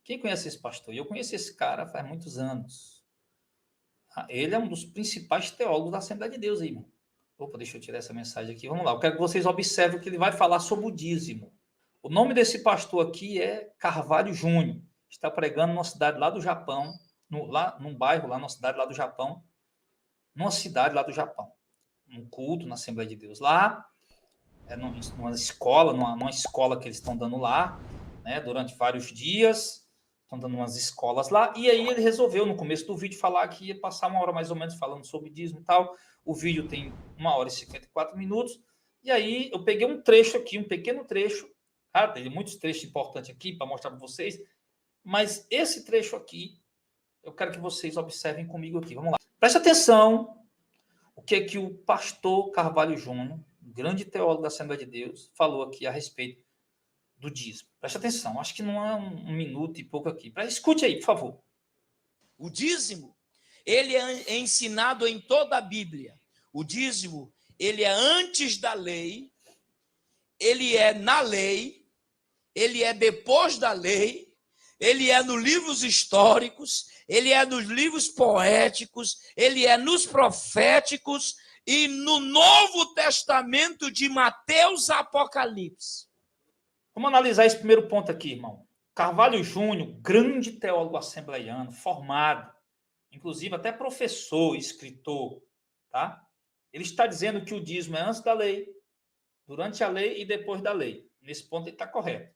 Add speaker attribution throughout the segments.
Speaker 1: Quem conhece esse pastor? Eu conheço esse cara faz muitos anos. Ele é um dos principais teólogos da Assembleia de Deus, aí, irmão. Opa, deixa eu tirar essa mensagem aqui. Vamos lá. Eu quero que vocês observem que ele vai falar sobre o dízimo. O nome desse pastor aqui é Carvalho Júnior. Está pregando numa cidade lá do Japão, lá num bairro lá, numa cidade lá do Japão, numa cidade lá do Japão. Um culto na Assembleia de Deus lá, numa escola que eles estão dando lá, né, durante vários dias, estão dando umas escolas lá, e aí ele resolveu, no começo do vídeo, falar que ia passar uma hora mais ou menos falando sobre dízimo e tal. O vídeo tem 1 hora e 54 minutos, e aí eu peguei um trecho aqui, um pequeno trecho, tá? Tem muitos trechos importantes aqui para mostrar para vocês, mas esse trecho aqui, eu quero que vocês observem comigo aqui. Vamos lá. Preste atenção o que é que o pastor Carvalho Júnior, grande teólogo da Assembleia de Deus, falou aqui a respeito do dízimo. Preste atenção, acho que não é um minuto e pouco aqui. Escute aí, por favor.
Speaker 2: O dízimo, ele é ensinado em toda a Bíblia. O dízimo, ele é antes da lei, ele é na lei, ele é depois da lei, ele é nos livros históricos, ele é nos livros poéticos, ele é nos proféticos e no Novo Testamento de Mateus a Apocalipse.
Speaker 1: Vamos analisar esse primeiro ponto aqui, irmão. Carvalho Júnior, grande teólogo assembleiano, formado, inclusive até professor, escritor, tá? Ele está dizendo que o dízimo é antes da lei, durante a lei e depois da lei. Nesse ponto ele está correto.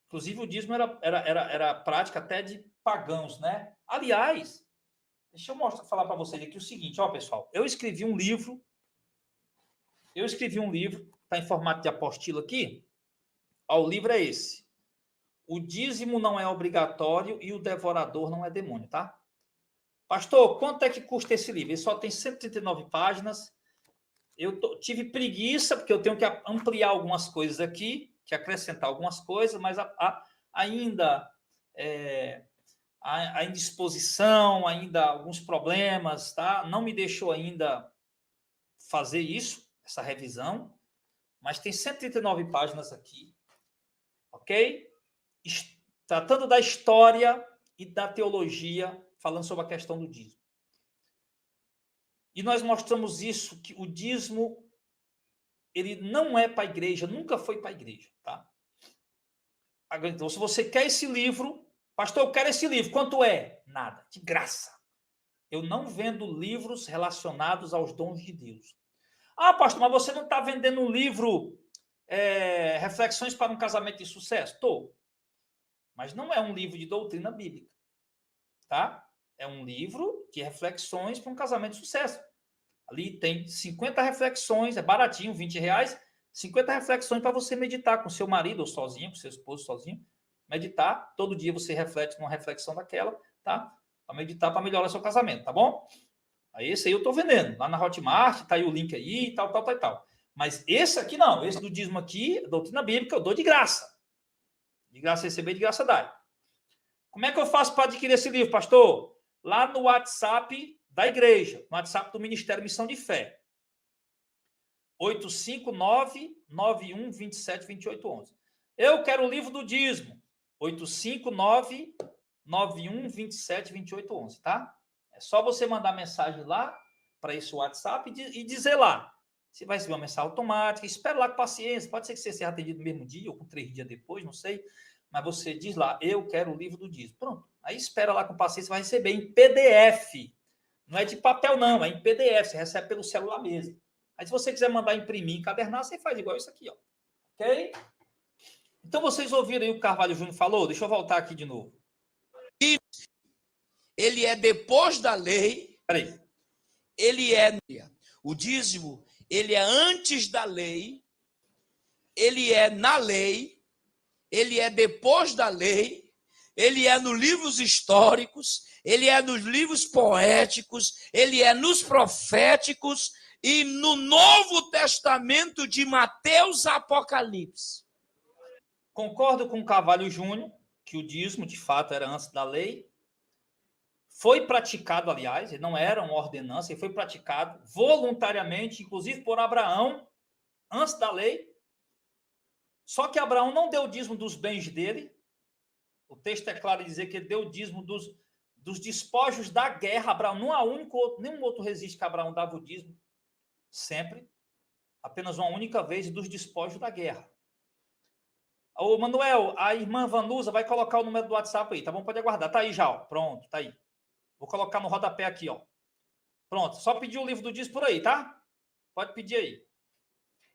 Speaker 1: Inclusive, o dízimo era prática até de pagãos, né? Aliás, deixa eu falar para vocês aqui o seguinte, ó, pessoal. Eu escrevi um livro, está em formato de apostila aqui. Ó, o livro é esse. O dízimo não é obrigatório e o devorador não é demônio, tá? Pastor, quanto é que custa esse livro? Ele só tem 139 páginas. Tive preguiça, porque eu tenho que ampliar algumas coisas aqui, que acrescentar algumas coisas, mas ainda a indisposição, ainda alguns problemas, tá? Não me deixou ainda fazer isso, essa revisão, mas tem 139 páginas aqui, ok? Tratando da história e da teologia, falando sobre a questão do dízimo. E nós mostramos isso, que o dízimo, ele não é para a igreja, nunca foi para a igreja, tá? Então, se você quer esse livro, pastor, eu quero esse livro, quanto é? Nada, de graça. Eu não vendo livros relacionados aos dons de Deus. Ah, pastor, mas você não está vendendo um livro, Reflexões para um Casamento de Sucesso? Estou. Mas não é um livro de doutrina bíblica, tá? É um livro de reflexões para um casamento de sucesso. Ali tem 50 reflexões, é baratinho, R$20, 50 reflexões para você meditar com seu marido ou sozinho, com seu esposo sozinho, meditar, todo dia você reflete numa reflexão daquela, tá? Para meditar, para melhorar seu casamento, tá bom? Aí esse aí eu estou vendendo, lá na Hotmart, tá aí o link aí, tal. Mas esse aqui não, esse do dízimo aqui, doutrina bíblica, eu dou de graça. De graça receber, de graça dar. Como é que eu faço para adquirir esse livro, pastor? Lá no WhatsApp da igreja, no WhatsApp do Ministério Missão de Fé. 859-9127-2811. Eu quero o livro do dízimo. 859-9127-2811, tá? É só você mandar mensagem lá para esse WhatsApp e dizer lá. Você vai receber uma mensagem automática. Espera lá com paciência. Pode ser que você seja atendido no mesmo dia ou com 3 dias depois, não sei. Mas você diz lá, eu quero o livro do dízimo. Pronto. Aí espera lá com paciência, vai receber em PDF. Não é de papel, não. É em PDF. Você recebe pelo celular mesmo. Aí, se você quiser mandar imprimir, encadernar, você faz igual isso aqui, ó. Ok? Então, vocês ouviram aí o Carvalho Júnior falou? Deixa eu voltar aqui de novo.
Speaker 2: Ele é depois da lei.
Speaker 1: Peraí.
Speaker 2: Ele é... O dízimo, ele é antes da lei. Ele é na lei. Ele é depois da lei. Ele é nos livros históricos. Ele é nos livros poéticos. Ele é nos proféticos. E no Novo Testamento de Mateus a Apocalipse.
Speaker 1: Concordo com o Carvalho Júnior, que o dízimo, de fato, era antes da lei. Foi praticado, aliás, ele não era uma ordenança, ele foi praticado voluntariamente, inclusive por Abraão, antes da lei. Só que Abraão não deu o dízimo dos bens dele, O texto é claro em dizer que ele deu o dízimo dos despojos da guerra. Abraão, não há nenhum outro registro que Abraão dava o dízimo sempre, apenas uma única vez, dos despojos da guerra. Ô, Manuel, a irmã Vanusa vai colocar o número do WhatsApp aí, tá bom? Pode aguardar. Tá aí já, ó. Pronto, tá aí. Vou colocar no rodapé aqui, ó. Pronto, só pedir o livro do dízimo por aí, tá? Pode pedir aí.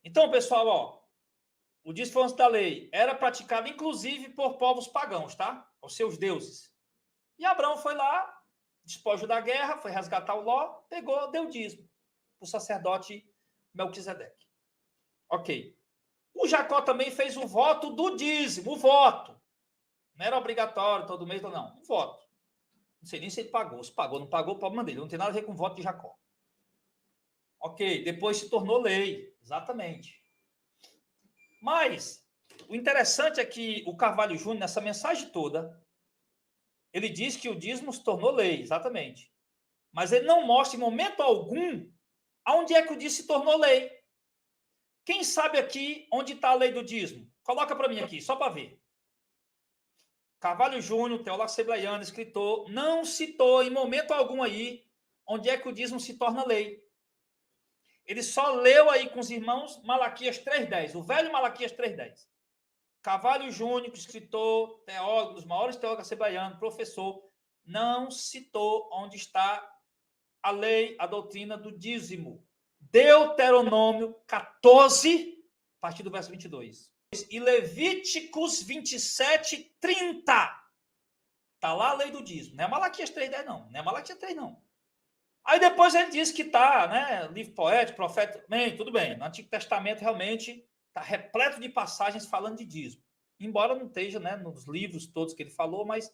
Speaker 1: Então, pessoal, ó, o dízimo antes da lei era praticado, inclusive, por povos pagãos, tá? Os seus deuses. E Abraão foi lá, despojo da guerra, foi resgatar o Ló, pegou, deu dízimo para o sacerdote Melquisedeque. Ok. O Jacó também fez o voto do dízimo, o voto. Não era obrigatório todo mês, não. Um voto. Não sei nem se ele pagou. Se pagou, não pagou, o problema dele. Não tem nada a ver com o voto de Jacó. Ok. Depois se tornou lei. Exatamente. Mas o interessante é que o Carvalho Júnior, nessa mensagem toda, ele diz que o dízimo se tornou lei. Exatamente. Mas ele não mostra em momento algum aonde é que o dízimo se tornou lei. Quem sabe aqui onde está a lei do dízimo? Coloca para mim aqui, só para ver. Carvalho Júnior, teólogo assembleiano, escritor, não citou em momento algum aí onde é que o dízimo se torna lei. Ele só leu aí com os irmãos Malaquias 3:10, o velho Malaquias 3:10. Carvalho Júnior, escritor, teólogo, dos maiores teólogos assembleianos, professor, não citou onde está a lei, a doutrina do dízimo. Deuteronômio 14, a partir do verso 22. E Levíticos 27:30. Está lá a lei do dízimo. Não é Malaquias 3:10, não. Não é Malaquias 3, não. Aí depois ele diz que está, né? Livro poético, profeta. Bem, tudo bem. No Antigo Testamento realmente está repleto de passagens falando de dízimo. Embora não esteja, né, nos livros todos que ele falou, mas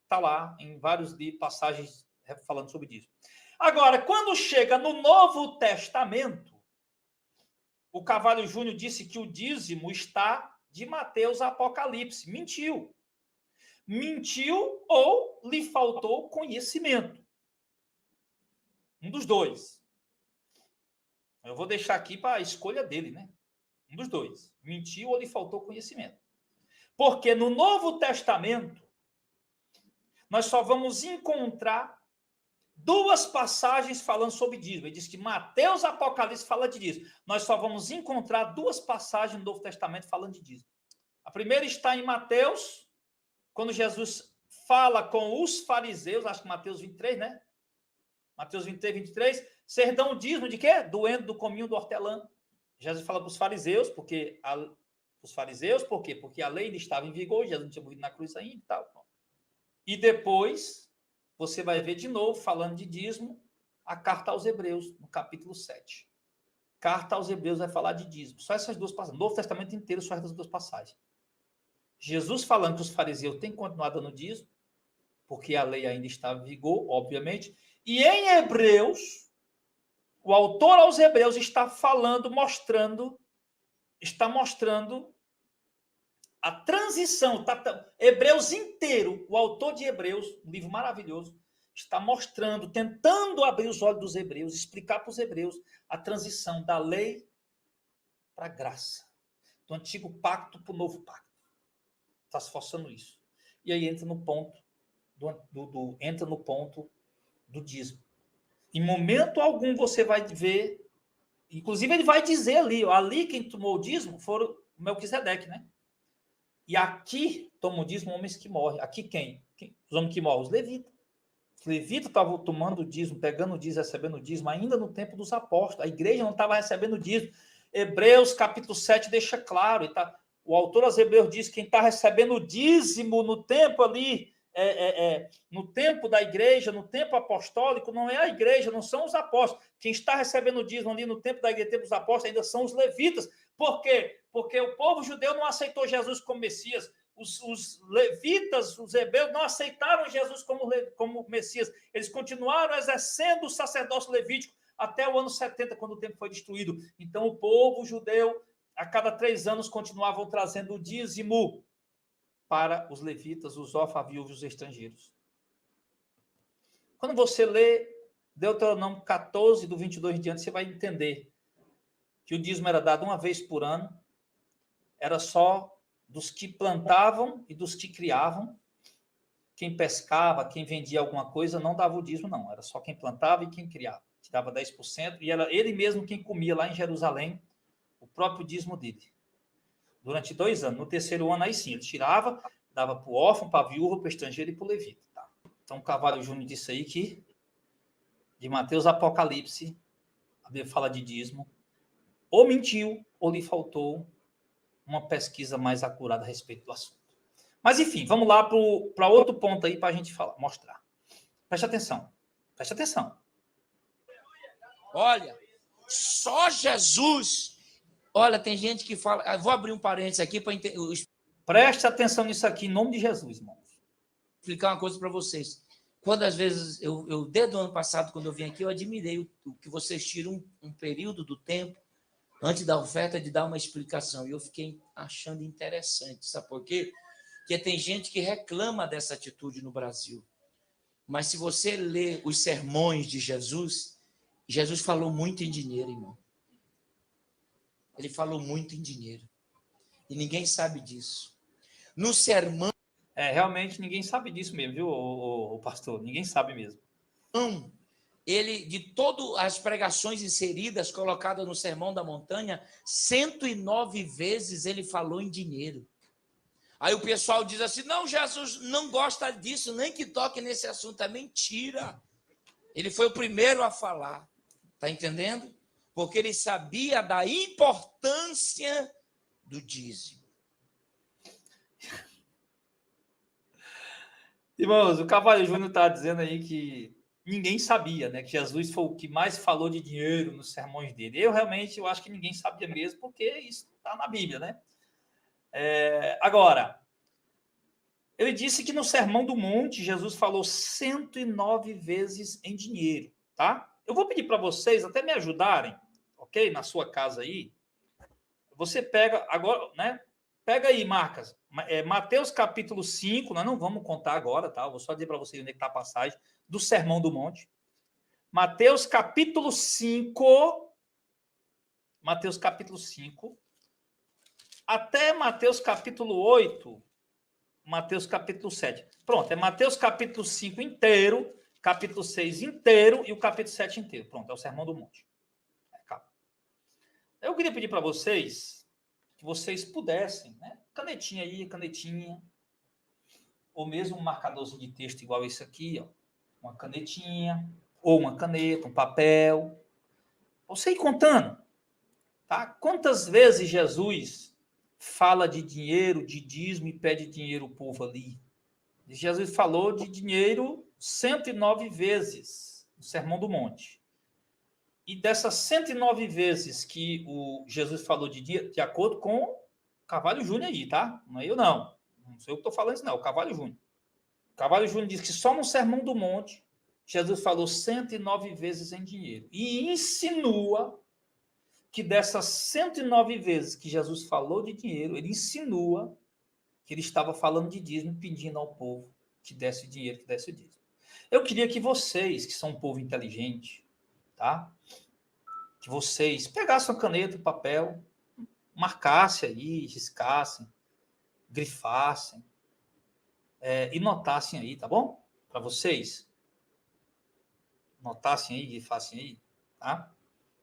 Speaker 1: está lá em vários passagens falando sobre dízimo. Agora, quando chega no Novo Testamento, o Carvalho Júnior disse que o dízimo está de Mateus a Apocalipse. Mentiu. Mentiu ou lhe faltou conhecimento. Um dos dois. Eu vou deixar aqui para a escolha dele, né? Um dos dois. Mentiu ou lhe faltou conhecimento. Porque no Novo Testamento, nós só vamos encontrar duas passagens falando sobre dízimo. Ele diz que Mateus e Apocalipse fala de dízimo. Nós só vamos encontrar duas passagens no Novo Testamento falando de dízimo. A primeira está em Mateus, quando Jesus fala com os fariseus, acho que Mateus 23, né? Mateus 23, 23. Vocês dão dízimo de quê? Do cominho do hortelã. Jesus fala para os fariseus, porque os fariseus, por quê? Porque a lei ainda estava em vigor, Jesus não tinha morrido na cruz ainda e tal. E depois você vai ver de novo, falando de dízimo, a carta aos Hebreus, no capítulo 7. Carta aos Hebreus vai falar de dízimo. Só essas duas passagens. O Novo Testamento inteiro, só essas duas passagens. Jesus falando que os fariseus têm continuado dando dízimo, porque a lei ainda estava em vigor, obviamente. E em Hebreus, o autor aos Hebreus está falando, está mostrando a transição, Hebreus inteiro, o autor de Hebreus, um livro maravilhoso, está mostrando, tentando abrir os olhos dos hebreus, explicar para os hebreus a transição da lei para a graça, do antigo pacto para o novo pacto. Está se forçando isso. E aí entra no ponto do dízimo. Em momento algum você vai ver, inclusive ele vai dizer ali quem tomou o dízimo foram Melquisedeque, né? E aqui tomam o dízimo homens que morrem. Aqui quem? Os homens que morrem? Os levitas. Os levitas estavam tomando o dízimo, pegando o dízimo, recebendo o dízimo, ainda no tempo dos apóstolos. A igreja não estava recebendo o dízimo. Hebreus, capítulo 7, deixa claro. O autor aos Hebreus diz que quem está recebendo o dízimo no tempo ali, no tempo da igreja, no tempo apostólico, não é a igreja, não são os apóstolos. Quem está recebendo o dízimo ali no tempo da igreja, no tempo dos apóstolos, ainda são os levitas. Por quê? Porque o povo judeu não aceitou Jesus como Messias. Os levitas, os hebreus, não aceitaram Jesus como Messias. Eles continuaram exercendo o sacerdócio levítico até o ano 70, quando o templo foi destruído. Então, o povo judeu, a cada 3 anos, continuavam trazendo o dízimo para os levitas, os órfãos, viúvos e os estrangeiros. Quando você lê Deuteronômio 14, do 22 em diante, você vai entender que o dízimo era dado uma vez por ano, era só dos que plantavam e dos que criavam. Quem pescava, quem vendia alguma coisa, não dava o dízimo, não. Era só quem plantava e quem criava. Tirava 10%, e era ele mesmo quem comia lá em Jerusalém o próprio dízimo dele. Durante 2 anos. No terceiro ano, aí sim, ele tirava, dava para o órfão, para a viúva, para o estrangeiro e para o levita. Tá? Então, Carvalho Júnior disse aí que, de Mateus Apocalipse, a Bíblia fala de dízimo, ou mentiu, ou lhe faltou uma pesquisa mais acurada a respeito do assunto. Mas, enfim, vamos lá para outro ponto aí para a gente falar, mostrar. Preste atenção. Preste atenção.
Speaker 2: Olha, só Jesus. Olha, tem gente que fala. Vou abrir um parênteses aqui para
Speaker 1: Preste atenção nisso aqui, em nome de Jesus, irmãos.
Speaker 2: Explicar uma coisa para vocês. Quando às vezes, desde o ano passado, quando eu vim aqui, eu admirei o que vocês tiram um período do tempo antes da oferta de dar uma explicação. E eu fiquei achando interessante. Sabe por quê? Porque tem gente que reclama dessa atitude no Brasil. Mas se você ler os sermões de Jesus, Jesus falou muito em dinheiro, irmão. Ele falou muito em dinheiro. E ninguém sabe disso. No sermão...
Speaker 1: Realmente ninguém sabe disso mesmo, viu, o pastor? Ninguém sabe mesmo.
Speaker 2: Ele, de todas as pregações inseridas, colocadas no Sermão da Montanha, 109 vezes ele falou em dinheiro. Aí o pessoal diz assim, não, Jesus não gosta disso, nem que toque nesse assunto. É mentira. Ele foi o primeiro a falar. Está entendendo? Porque ele sabia da importância do dízimo.
Speaker 1: Irmãos, o Carvalho Júnior está dizendo aí que ninguém sabia, né? Que Jesus foi o que mais falou de dinheiro nos sermões dele. Eu acho que ninguém sabia mesmo, porque isso está na Bíblia, né? Agora, ele disse que no Sermão do Monte, Jesus falou 109 vezes em dinheiro, tá? Eu vou pedir para vocês até me ajudarem, ok? Na sua casa aí. Você pega agora, né? Pega aí, Marcas. Mateus capítulo 5, nós não vamos contar agora, tá? Vou só dizer para vocês onde está a passagem do Sermão do Monte. Mateus capítulo 5. Mateus capítulo 5. Até Mateus capítulo 8. Mateus capítulo 7. Pronto, é Mateus capítulo 5 inteiro, capítulo 6 inteiro e o capítulo 7 inteiro. Pronto, é o Sermão do Monte. Eu queria pedir para vocês que vocês pudessem, né? Canetinha aí, canetinha, ou mesmo um marcadorzinho de texto igual esse aqui, ó, uma canetinha, ou uma caneta, um papel. Você ir contando, tá? Quantas vezes Jesus fala de dinheiro, de dízimo e pede dinheiro ao povo ali? Jesus falou de dinheiro 109 vezes no Sermão do Monte. E dessas 109 vezes que o Jesus falou de acordo com o Carvalho Júnior aí, tá? Não é eu, não. Não sou eu que estou falando isso, não. É o Carvalho Júnior. O Carvalho Júnior diz que só no Sermão do Monte, Jesus falou 109 vezes em dinheiro. E insinua que dessas 109 vezes que Jesus falou de dinheiro, ele insinua que ele estava falando de dízimo, pedindo ao povo que desse dinheiro, que desse o dízimo. Eu queria que vocês, que são um povo inteligente, tá? Que vocês pegassem uma caneta e papel, marcassem aí, riscassem, grifassem, e notassem aí, tá bom? Para vocês. Notassem aí, grifassem aí, tá?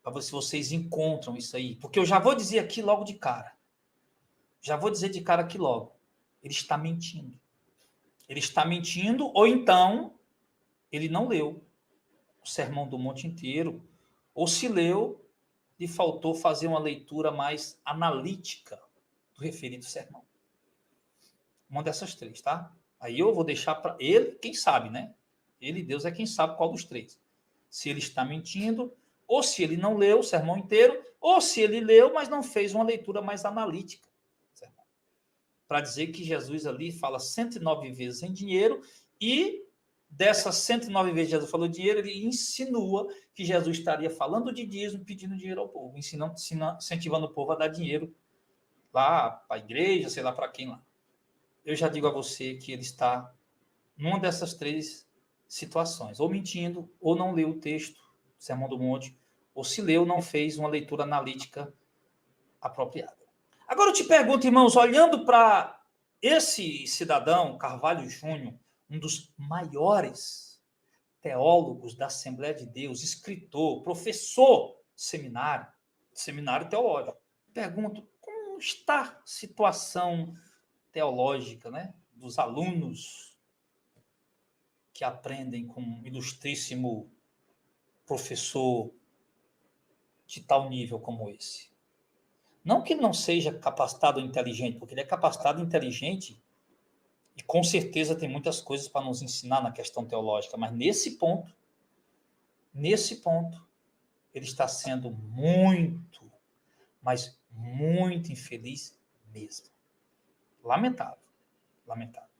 Speaker 1: Para ver se vocês encontram isso aí. Porque eu já vou dizer aqui logo de cara. Já vou dizer de cara aqui logo. Ele está mentindo. Ele está mentindo, ou então ele não leu o Sermão do Monte inteiro, ou se leu, lhe faltou fazer uma leitura mais analítica do referido sermão. Uma dessas três, tá? Aí eu vou deixar para ele, quem sabe, né? Ele, Deus, é quem sabe qual dos três. Se ele está mentindo, ou se ele não leu o sermão inteiro, ou se ele leu, mas não fez uma leitura mais analítica. Para dizer que Jesus ali fala 109 vezes em dinheiro e dessas 109 vezes que Jesus falou dinheiro, ele insinua que Jesus estaria falando de dízimo, pedindo dinheiro ao povo, incentivando o povo a dar dinheiro lá para a igreja, sei lá para quem lá. Eu já digo a você que ele está numa dessas três situações, ou mentindo, ou não leu o texto do Sermão do Monte, ou se leu, não fez uma leitura analítica apropriada. Agora eu te pergunto, irmãos, olhando para esse cidadão, Carvalho Júnior, um dos maiores teólogos da Assembleia de Deus, escritor, professor de seminário teológico, pergunto, como está a situação teológica, né, dos alunos que aprendem com um ilustríssimo professor de tal nível como esse? Não que ele não seja capacitado ou inteligente, porque ele é capacitado e inteligente e com certeza tem muitas coisas para nos ensinar na questão teológica, mas nesse ponto, ele está sendo muito, mas muito infeliz mesmo. Lamentável, lamentável.